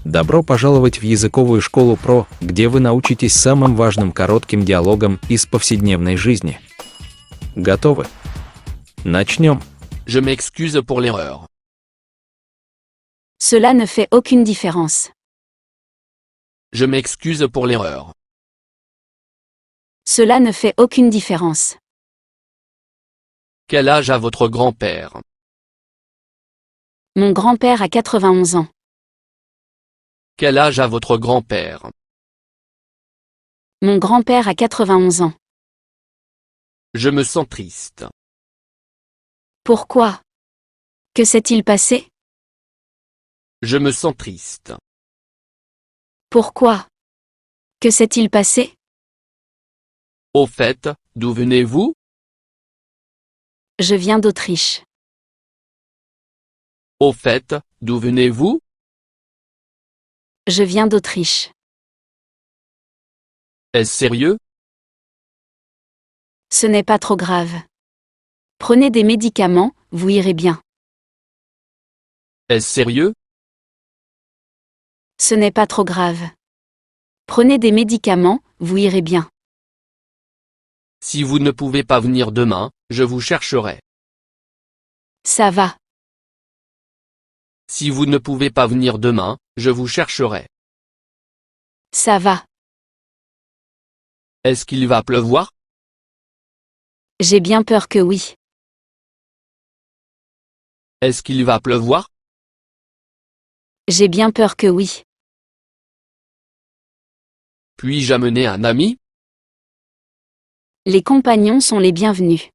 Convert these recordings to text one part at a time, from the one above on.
Добро пожаловать в языковую школу ПРО, где вы научитесь самым важным коротким диалогам из повседневной жизни. Готовы? Начнем. Je m'excuse pour l'erreur. Cela ne fait aucune différence. Je m'excuse pour l'erreur. Cela ne fait aucune différence. Quel âge a votre grand-père? Mon grand-père a 91 ans. Quel âge a votre grand-père? Mon grand-père a 91 ans. Je me sens triste. Pourquoi? Que s'est-il passé? Je me sens triste. Pourquoi? Que s'est-il passé? Au fait, d'où venez-vous? Je viens d'Autriche. Au fait, d'où venez-vous? Je viens d'Autriche. Est-ce sérieux? Ce n'est pas trop grave. Prenez des médicaments, vous irez bien. Est-ce sérieux? Ce n'est pas trop grave. Prenez des médicaments, vous irez bien. Si vous ne pouvez pas venir demain, je vous chercherai. Ça va. Si vous ne pouvez pas venir demain, je vous chercherai. Ça va. Est-ce qu'il va pleuvoir? J'ai bien peur que oui. Est-ce qu'il va pleuvoir? J'ai bien peur que oui. Puis-je amener un ami? Les compagnons sont les bienvenus.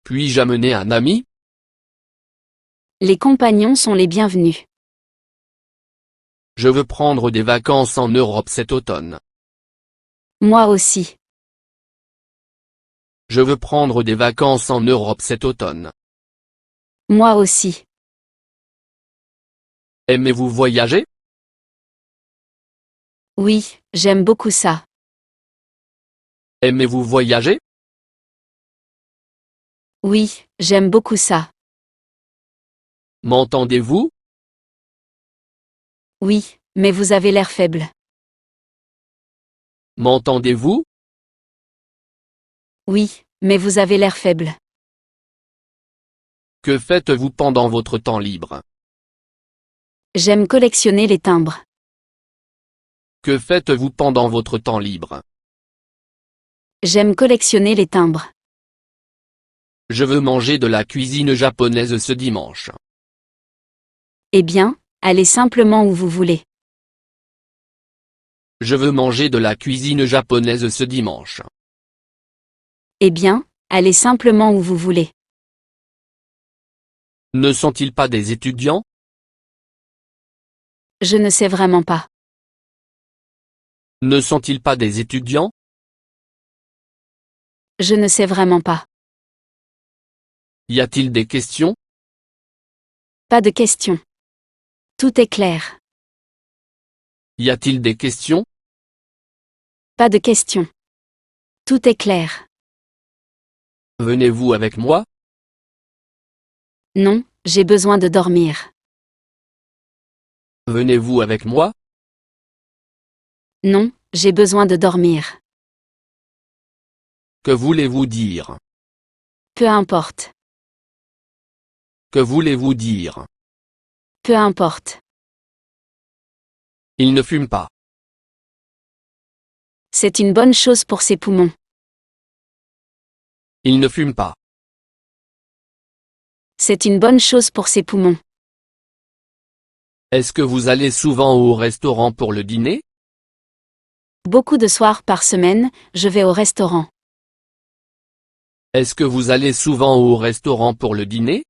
Puis-je amener un ami? Les compagnons sont les bienvenus. Je veux prendre des vacances en Europe cet automne. Moi aussi. Je veux prendre des vacances en Europe cet automne. Moi aussi. Aimez-vous voyager? Oui, j'aime beaucoup ça. Aimez-vous voyager? Oui, j'aime beaucoup ça. M'entendez-vous? Oui, mais vous avez l'air faible. M'entendez-vous? Oui, mais vous avez l'air faible. Que faites-vous pendant votre temps libre? J'aime collectionner les timbres. Que faites-vous pendant votre temps libre? J'aime collectionner les timbres. Je veux manger de la cuisine japonaise ce dimanche. Eh bien, allez simplement où vous voulez. Je veux manger de la cuisine japonaise ce dimanche. Eh bien, allez simplement où vous voulez. Ne sont-ils pas des étudiants? Je ne sais vraiment pas. Ne sont-ils pas des étudiants? Je ne sais vraiment pas. Y a-t-il des questions? Pas de questions. Tout est clair. Y a-t-il des questions? Pas de questions. Tout est clair. Venez-vous avec moi? Non, j'ai besoin de dormir. Venez-vous avec moi? Non, j'ai besoin de dormir. Que voulez-vous dire? Peu importe. Que voulez-vous dire? Peu importe. Il ne fume pas. C'est une bonne chose pour ses poumons. Il ne fume pas. C'est une bonne chose pour ses poumons. Est-ce que vous allez souvent au restaurant pour le dîner? Beaucoup de soirs par semaine, je vais au restaurant. Est-ce que vous allez souvent au restaurant pour le dîner?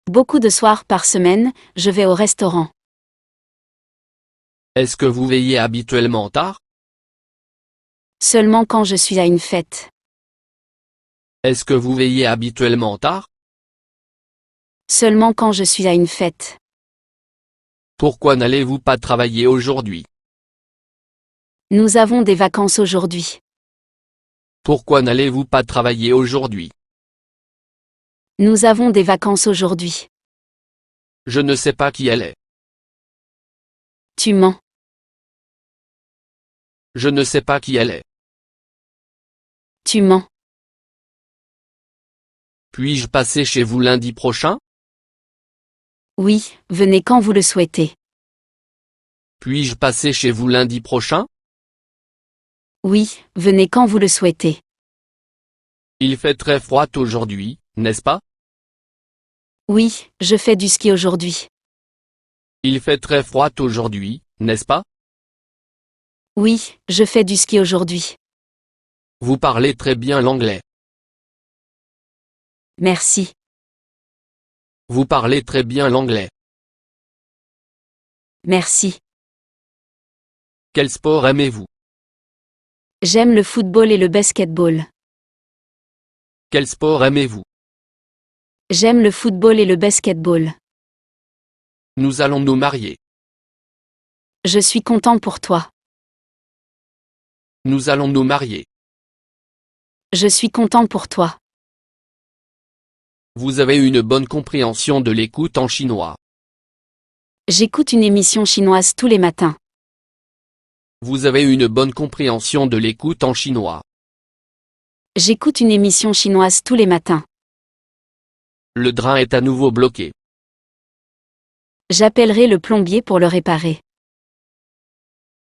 Beaucoup de soirs par semaine, je vais au restaurant. Est-ce que vous veillez habituellement tard? Seulement quand je suis à une fête. Est-ce que vous veillez habituellement tard? Seulement quand je suis à une fête. Pourquoi n'allez-vous pas travailler aujourd'hui? Nous avons des vacances aujourd'hui. Pourquoi n'allez-vous pas travailler aujourd'hui? Nous avons des vacances aujourd'hui. Je ne sais pas qui elle est. Tu mens. Je ne sais pas qui elle est. Tu mens. Puis-je passer chez vous lundi prochain? Oui, venez quand vous le souhaitez. Puis-je passer chez vous lundi prochain? Oui, venez quand vous le souhaitez. Il fait très froid aujourd'hui, n'est-ce pas? Oui, je fais du ski aujourd'hui. Il fait très froid aujourd'hui, n'est-ce pas? Oui, je fais du ski aujourd'hui. Vous parlez très bien l'anglais. Merci. Vous parlez très bien l'anglais. Merci. Quel sport aimez-vous? J'aime le football et le basketball. Quel sport aimez-vous? J'aime le football et le basketball. Nous allons nous marier. Je suis content pour toi. Nous allons nous marier. Je suis content pour toi. Vous avez une bonne compréhension de l'écoute en chinois. J'écoute une émission chinoise tous les matins. Vous avez une bonne compréhension de l'écoute en chinois. J'écoute une émission chinoise tous les matins. Le drain est à nouveau bloqué. J'appellerai le plombier pour le réparer.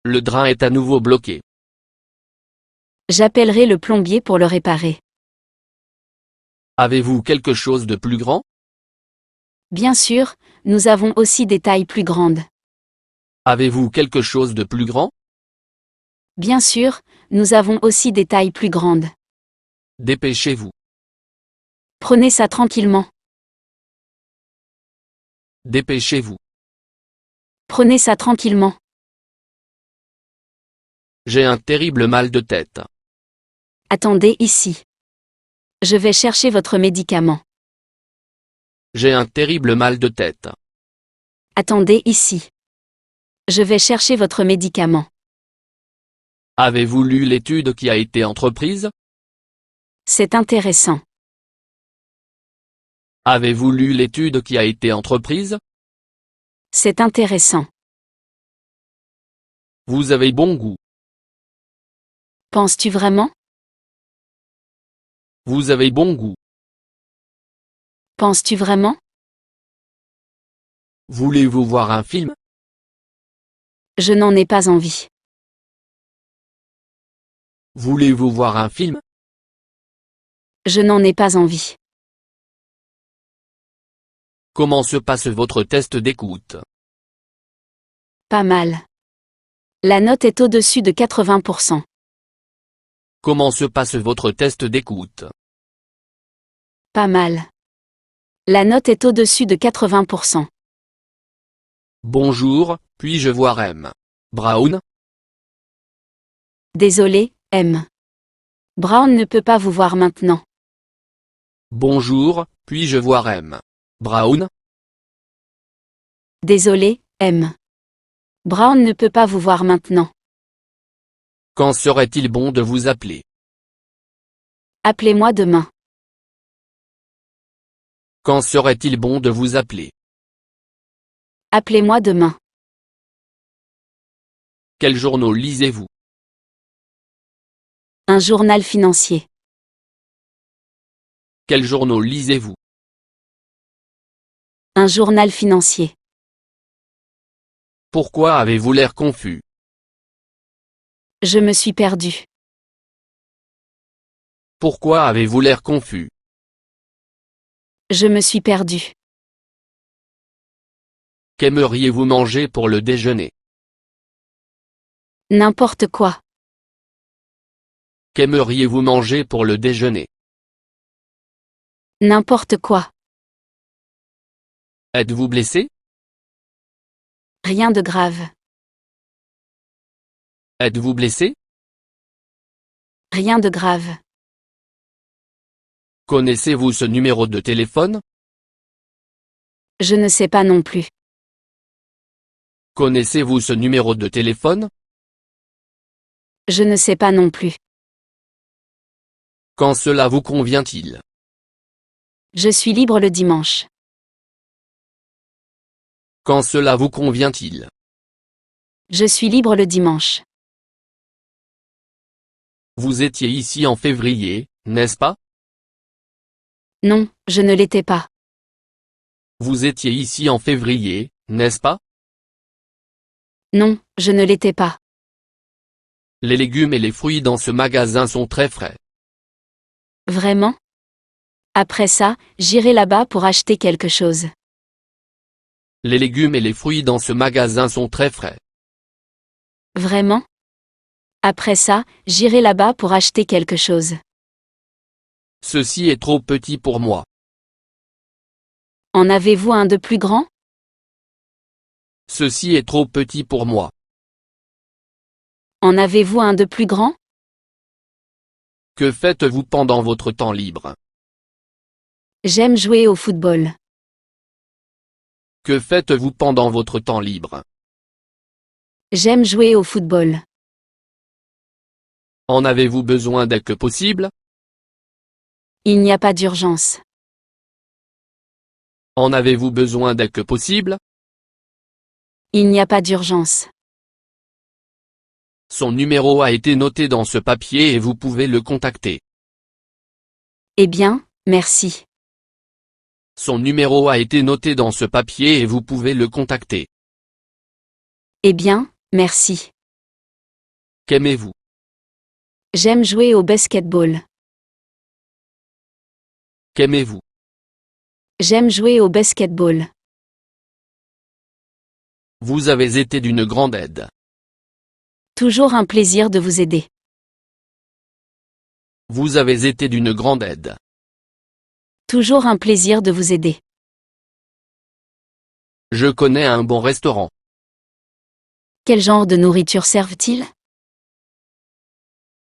Le drain est à nouveau bloqué. J'appellerai le plombier pour le réparer. Avez-vous quelque chose de plus grand? Bien sûr, nous avons aussi des tailles plus grandes. Avez-vous quelque chose de plus grand? Bien sûr, nous avons aussi des tailles plus grandes. Dépêchez-vous. Prenez ça tranquillement. Dépêchez-vous. Prenez ça tranquillement. J'ai un terrible mal de tête. Attendez ici. Je vais chercher votre médicament. J'ai un terrible mal de tête. Attendez ici. Je vais chercher votre médicament. Avez-vous lu l'étude qui a été entreprise? C'est intéressant. Avez-vous lu l'étude qui a été entreprise? C'est intéressant. Vous avez bon goût. Penses-tu vraiment? Vous avez bon goût. Penses-tu vraiment? Voulez-vous voir un film? Je n'en ai pas envie. Voulez-vous voir un film? Je n'en ai pas envie. Comment se passe votre test d'écoute? Pas mal. La note est au-dessus de 80%. Comment se passe votre test d'écoute? Pas mal. La note est au-dessus de 80%. Bonjour, puis-je voir M. Brown? Désolé, M. Brown ne peut pas vous voir maintenant. Bonjour, puis-je voir M. Brown? Désolé, M. Brown ne peut pas vous voir maintenant. Quand serait-il bon de vous appeler? Appelez-moi demain. Quand serait-il bon de vous appeler? Appelez-moi demain. Quels journaux lisez-vous? Un journal financier. Quels journaux lisez-vous? Un journal financier. Pourquoi avez-vous l'air confus? Je me suis perdu. Pourquoi avez-vous l'air confus? Je me suis perdu. Qu'aimeriez-vous manger pour le déjeuner? N'importe quoi. Qu'aimeriez-vous manger pour le déjeuner? N'importe quoi. Êtes-vous blessé? Rien de grave. Êtes-vous blessé? Rien de grave. Connaissez-vous ce numéro de téléphone? Je ne sais pas non plus. Connaissez-vous ce numéro de téléphone? Je ne sais pas non plus. Quand cela vous convient-il? Je suis libre le dimanche. Quand cela vous convient-il? Je suis libre le dimanche. Vous étiez ici en février, n'est-ce pas? Non, je ne l'étais pas. Vous étiez ici en février, n'est-ce pas? Non, je ne l'étais pas. Les légumes et les fruits dans ce magasin sont très frais. Vraiment? Après ça, j'irai là-bas pour acheter quelque chose. Les légumes et les fruits dans ce magasin sont très frais. Vraiment? Après ça, j'irai là-bas pour acheter quelque chose. Ceci est trop petit pour moi. En avez-vous un de plus grand? Ceci est trop petit pour moi. En avez-vous un de plus grand? Que faites-vous pendant votre temps libre? J'aime jouer au football. Que faites-vous pendant votre temps libre? J'aime jouer au football. En avez-vous besoin dès que possible? Il n'y a pas d'urgence. En avez-vous besoin dès que possible? Il n'y a pas d'urgence. Son numéro a été noté dans ce papier et vous pouvez le contacter. Eh bien, merci. Son numéro a été noté dans ce papier et vous pouvez le contacter. Eh bien, merci. Qu'aimez-vous? J'aime jouer au basketball. Qu'aimez-vous? J'aime jouer au basketball. Vous avez été d'une grande aide. Toujours un plaisir de vous aider. Vous avez été d'une grande aide. Toujours un plaisir de vous aider. Je connais un bon restaurant. Quel genre de nourriture servent-ils?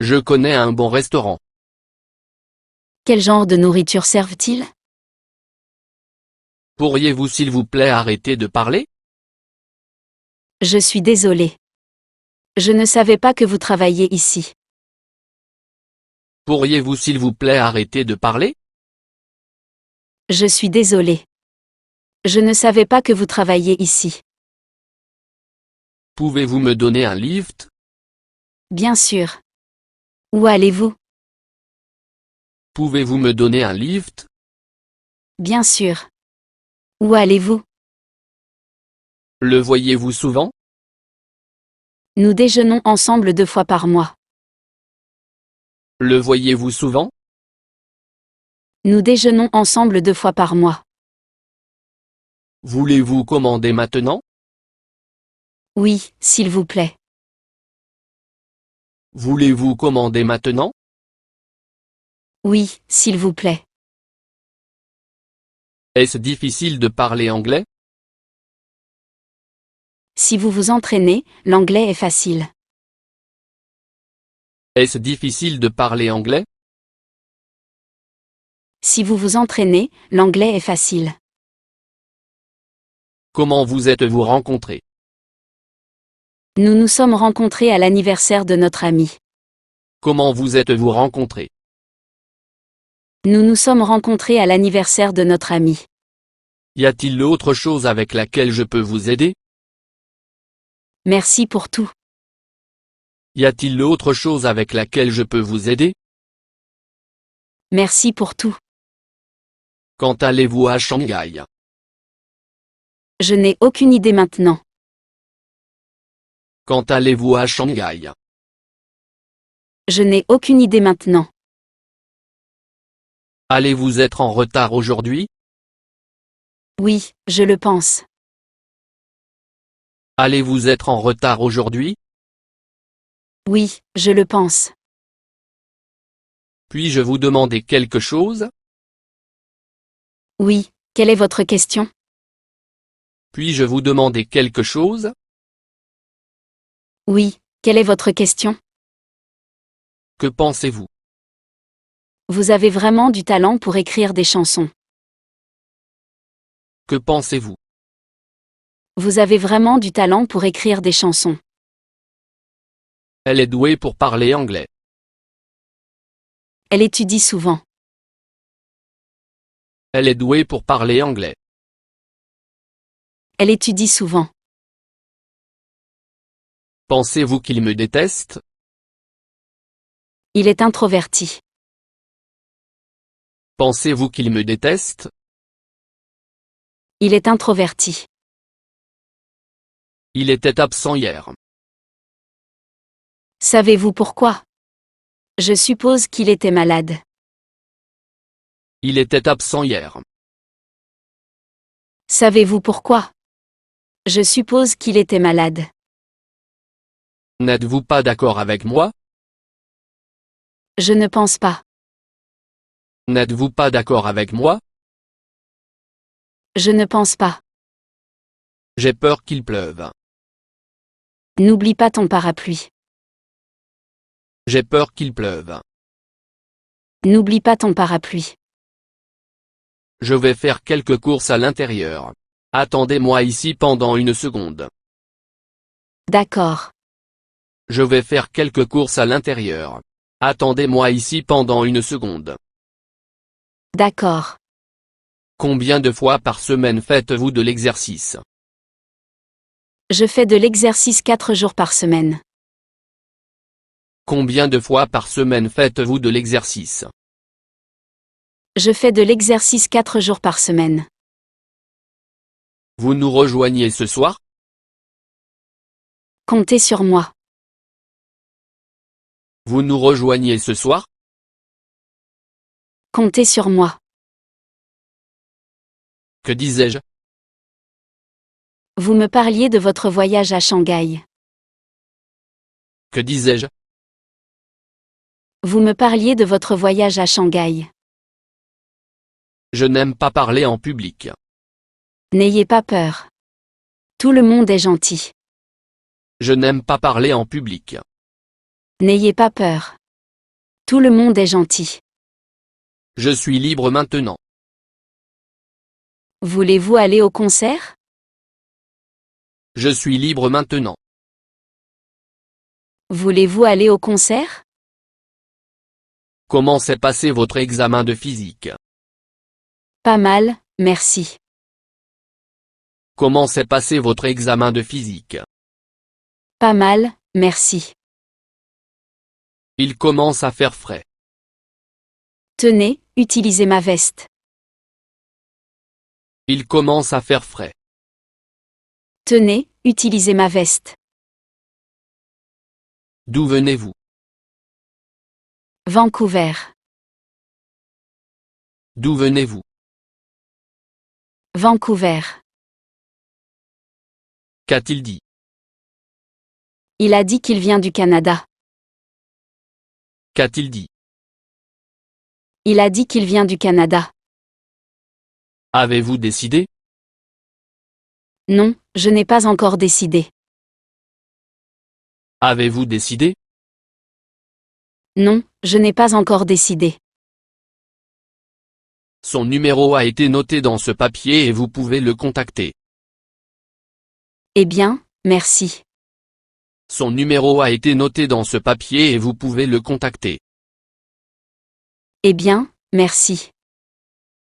Je connais un bon restaurant. Quel genre de nourriture servent-ils? Pourriez-vous s'il vous plaît arrêter de parler? Je suis désolé. Je ne savais pas que vous travailliez ici. Pourriez-vous s'il vous plaît arrêter de parler? Je suis désolé. Je ne savais pas que vous travailliez ici. Pouvez-vous me donner un lift? Bien sûr. Où allez-vous? Pouvez-vous me donner un lift? Bien sûr. Où allez-vous? Le voyez-vous souvent? Nous déjeunons ensemble 2 fois par mois. Le voyez-vous souvent? Nous déjeunons ensemble 2 fois par mois. Voulez-vous commander maintenant? Oui, s'il vous plaît. Voulez-vous commander maintenant? Oui, s'il vous plaît. Est-ce difficile de parler anglais? Si vous vous entraînez, l'anglais est facile. Est-ce difficile de parler anglais? Si vous vous entraînez, l'anglais est facile. Comment vous êtes-vous rencontrés? Nous nous sommes rencontrés à l'anniversaire de notre ami. Comment vous êtes-vous rencontrés? Nous nous sommes rencontrés à l'anniversaire de notre ami. Y a-t-il autre chose avec laquelle je peux vous aider? Merci pour tout. Y a-t-il autre chose avec laquelle je peux vous aider? Merci pour tout. Quand allez-vous à Shanghai? Je n'ai aucune idée maintenant. Quand allez-vous à Shanghai? Je n'ai aucune idée maintenant. Allez-vous être en retard aujourd'hui? Oui, je le pense. Allez-vous être en retard aujourd'hui? Oui, je le pense. Puis-je vous demander quelque chose? Oui, quelle est votre question? Puis-je vous demander quelque chose? Oui, quelle est votre question? Que pensez-vous? Vous avez vraiment du talent pour écrire des chansons. Que pensez-vous? Vous avez vraiment du talent pour écrire des chansons. Elle est douée pour parler anglais. Elle étudie souvent. Elle est douée pour parler anglais. Elle étudie souvent. Pensez-vous qu'il me déteste? Il est introverti. Pensez-vous qu'il me déteste? Il est introverti. Il était absent hier. Savez-vous pourquoi? Je suppose qu'il était malade. Il était absent hier. Savez-vous pourquoi? Je suppose qu'il était malade. N'êtes-vous pas d'accord avec moi? Je ne pense pas. N'êtes-vous pas d'accord avec moi? Je ne pense pas. J'ai peur qu'il pleuve. N'oublie pas ton parapluie. J'ai peur qu'il pleuve. N'oublie pas ton parapluie. Je vais faire quelques courses à l'intérieur. Attendez-moi ici pendant une seconde. D'accord. Je vais faire quelques courses à l'intérieur. Attendez-moi ici pendant une seconde. D'accord. Combien de fois par semaine faites-vous de l'exercice? Je fais de l'exercice 4 jours par semaine. Combien de fois par semaine faites-vous de l'exercice? Je fais de l'exercice 4 jours par semaine. Vous nous rejoignez ce soir? Comptez sur moi. Vous nous rejoignez ce soir? Comptez sur moi. Que disais-je? Vous me parliez de votre voyage à Shanghai. Que disais-je? Vous me parliez de votre voyage à Shanghai. Je n'aime pas parler en public. N'ayez pas peur. Tout le monde est gentil. Je n'aime pas parler en public. N'ayez pas peur. Tout le monde est gentil. Je suis libre maintenant. Voulez-vous aller au concert? Je suis libre maintenant. Voulez-vous aller au concert? Comment s'est passé votre examen de physique? Pas mal, merci. Comment s'est passé votre examen de physique? Pas mal, merci. Il commence à faire frais. Tenez, utilisez ma veste. Il commence à faire frais. Tenez, utilisez ma veste. D'où venez-vous? Vancouver. D'où venez-vous? Vancouver. Qu'a-t-il dit? Il a dit qu'il vient du Canada. Qu'a-t-il dit? Il a dit qu'il vient du Canada. Avez-vous décidé? Non, je n'ai pas encore décidé. Avez-vous décidé? Non, je n'ai pas encore décidé. Son numéro a été noté dans ce papier et vous pouvez le contacter. Eh bien, merci. Son numéro a été noté dans ce papier et vous pouvez le contacter. Eh bien, merci.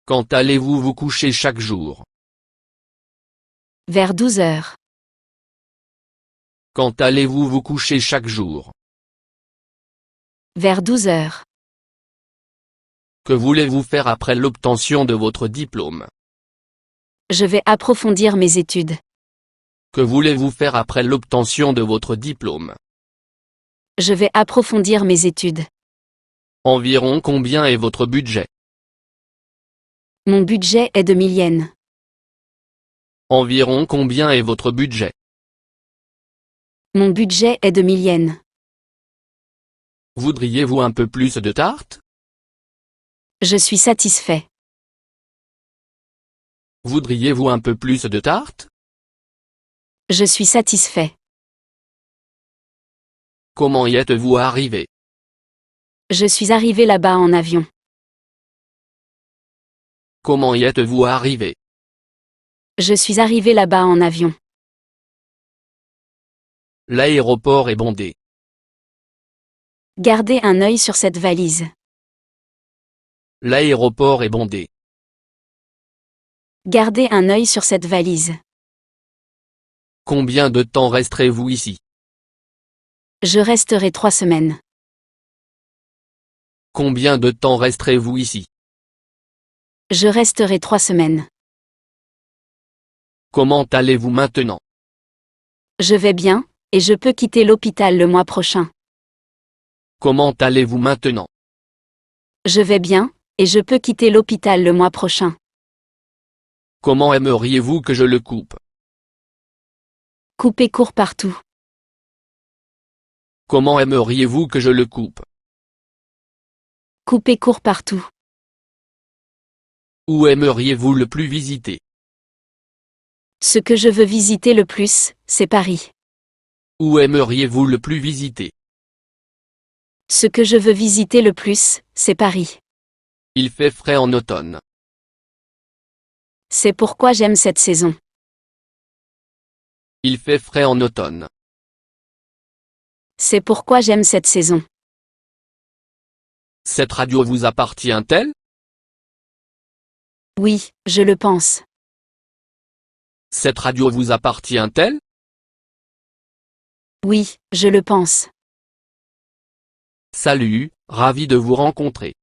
Quand allez-vous vous coucher chaque jour? Vers 12 heures. Quand allez-vous vous coucher chaque jour? Vers 12 heures. Que voulez-vous faire après l'obtention de votre diplôme? Je vais approfondir mes études. Que voulez-vous faire après l'obtention de votre diplôme? Je vais approfondir mes études. Environ combien est votre budget? Mon budget est de 1000 yens. Environ combien est votre budget? Mon budget est de 1000 yens. Voudriez-vous un peu plus de tarte? Je suis satisfait. Voudriez-vous un peu plus de tarte? Je suis satisfait. Comment y êtes-vous arrivé? Je suis arrivé là-bas en avion. Comment y êtes-vous arrivé? Je suis arrivé là-bas en avion. L'aéroport est bondé. Gardez un œil sur cette valise. L'aéroport est bondé. Gardez un œil sur cette valise. Combien de temps resterez-vous ici? Je resterai 3 semaines. Combien de temps resterez-vous ici? Je resterai 3 semaines. Comment allez-vous maintenant? Je vais bien, et je peux quitter l'hôpital le mois prochain. Comment allez-vous maintenant? Je vais bien, et je peux quitter l'hôpital le mois prochain. Comment aimeriez-vous que je le coupe? Coupez court partout. Comment aimeriez-vous que je le coupe? Coupez court partout. Où aimeriez-vous le plus visiter? Ce que je veux visiter le plus, c'est Paris. Où aimeriez-vous le plus visiter? Ce que je veux visiter le plus, c'est Paris. Il fait frais en automne. C'est pourquoi j'aime cette saison. Il fait frais en automne. C'est pourquoi j'aime cette saison. Cette radio vous appartient-elle? Oui, je le pense. Cette radio vous appartient-elle? Oui, je le pense. Salut, ravi de vous rencontrer.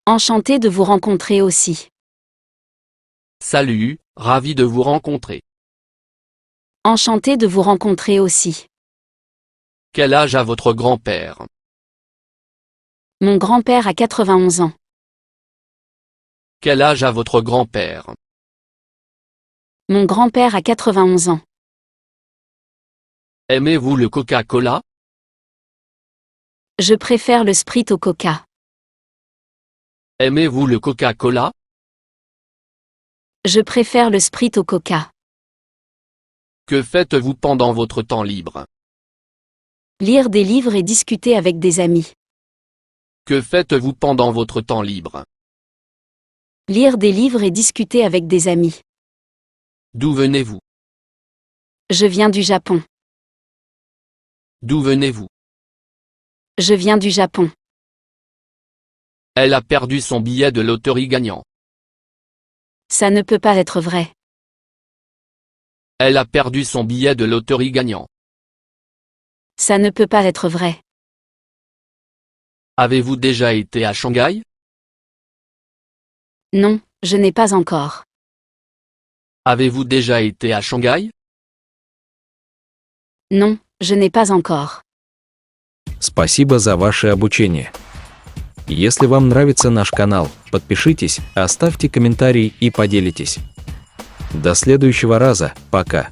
Enchanté de vous rencontrer aussi. Salut, ravi de vous rencontrer. Enchanté de vous rencontrer aussi. Quel âge a votre grand-père? Mon grand-père a 91 ans. Quel âge a votre grand-père? Mon grand-père a 91 ans. Aimez-vous le Coca-Cola? Je préfère le Sprite au Coca. Aimez-vous le Coca-Cola? Je préfère le Sprite au Coca. Que faites-vous pendant votre temps libre? Lire des livres et discuter avec des amis. Que faites-vous pendant votre temps libre? Lire des livres et discuter avec des amis. D'où venez-vous? Je viens du Japon. D'où venez-vous? Je viens du Japon. Elle a perdu son billet de loterie gagnant. Ça ne peut pas être vrai. Elle a perdu son billet de loterie gagnant. Ça ne peut pas être vrai. Avez-vous déjà été à Shanghai? Non, je n'ai pas encore. Avez-vous déjà été à Shanghai? Non, je n'ai pas encore. Спасибо за ваше обучение. Если вам нравится наш канал, подпишитесь, оставьте комментарий и поделитесь. До следующего раза, пока.